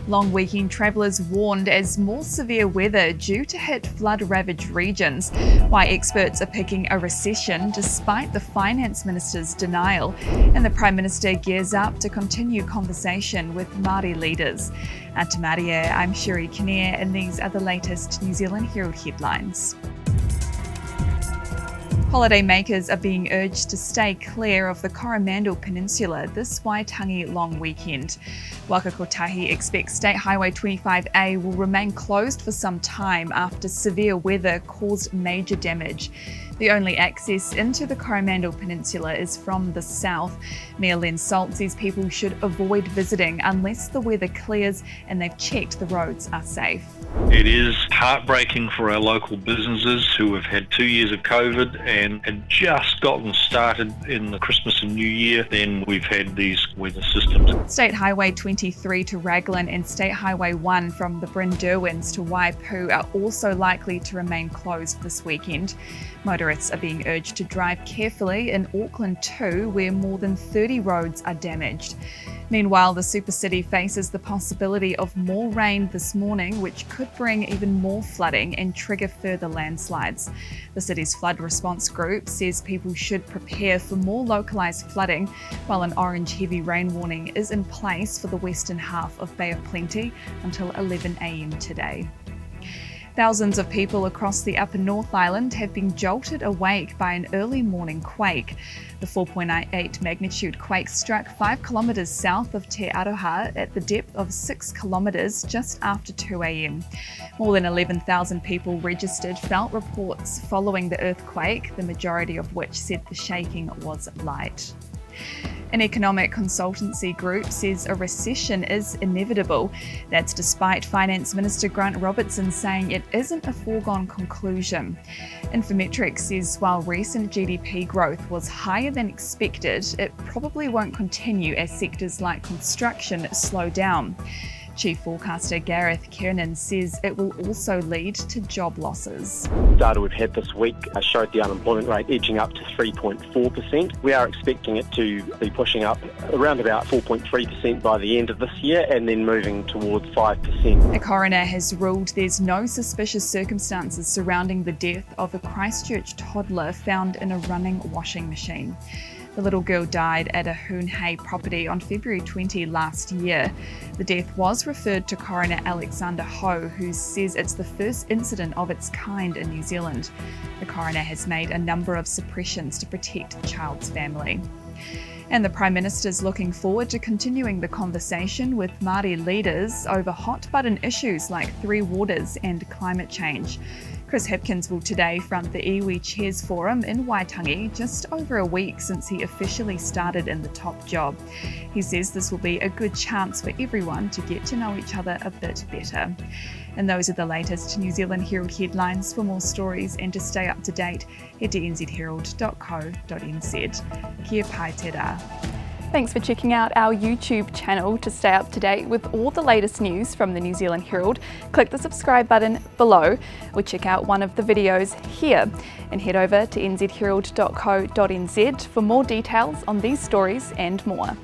Long weekend travellers warned as more severe weather due to hit flood-ravaged regions. Why experts are picking a recession despite the Finance Minister's denial. And the Prime Minister gears up to continue conversation with Māori leaders. Te Māria, I'm Sherry Kinnear, and these are the latest New Zealand Herald headlines. Holidaymakers are being urged to stay clear of the Coromandel Peninsula this Waitangi long weekend. Waka Kotahi expects State Highway 25A will remain closed for some time after severe weather caused major damage. The only access into the Coromandel Peninsula is from the south. Mayor Len Salt says people should avoid visiting unless the weather clears and they've checked the roads are safe. It is heartbreaking for our local businesses who have had 2 years of COVID and had just gotten started in the Christmas and New Year. Then we've had these weather systems. State Highway 23 to Raglan and State Highway 1 from the Bryn Derwins to Waipu are also likely to remain closed this weekend. Motorists are being urged to drive carefully in Auckland too, where more than 30 roads are damaged. Meanwhile, the super city faces the possibility of more rain this morning, which could bring even more flooding and trigger further landslides. The city's flood response group says people should prepare for more localised flooding, while an orange heavy rain warning is in place for the western half of Bay of Plenty until 11 a.m. today. Thousands of people across the Upper North Island have been jolted awake by an early morning quake. The 4.8 magnitude quake struck 5 kilometres south of Te Aroha at the depth of 6 kilometres just after 2 a.m. More than 11,000 people registered felt reports following the earthquake, the majority of which said the shaking was light. An economic consultancy group says a recession is inevitable. That's despite Finance Minister Grant Robertson saying it isn't a foregone conclusion. Infometrics says while recent GDP growth was higher than expected, it probably won't continue as sectors like construction slow down. Chief forecaster Gareth Kiernan says it will also lead to job losses. Data we've had this week showed the unemployment rate edging up to 3.4%. We are expecting it to be pushing up around about 4.3% by the end of this year and then moving towards 5%. A coroner has ruled there's no suspicious circumstances surrounding the death of a Christchurch toddler found in a running washing machine. The little girl died at a Hoonhay property on February 20 last year. The death was referred to Coroner Alexander Ho, who says it's the first incident of its kind in New Zealand. The coroner has made a number of suppressions to protect the child's family. And the Prime Minister's looking forward to continuing the conversation with Māori leaders over hot-button issues like Three Waters and climate change. Chris Hipkins will today front the Iwi Chairs Forum in Waitangi just over a week since he officially started in the top job. He says this will be a good chance for everyone to get to know each other a bit better. And those are the latest New Zealand Herald headlines. For more stories and to stay up to date, head to nzherald.co.nz. Kia pai te rā. Thanks for checking out our YouTube channel. To stay up to date with all the latest news from the New Zealand Herald, click the subscribe button below or check out one of the videos here, and head over to nzherald.co.nz for more details on these stories and more.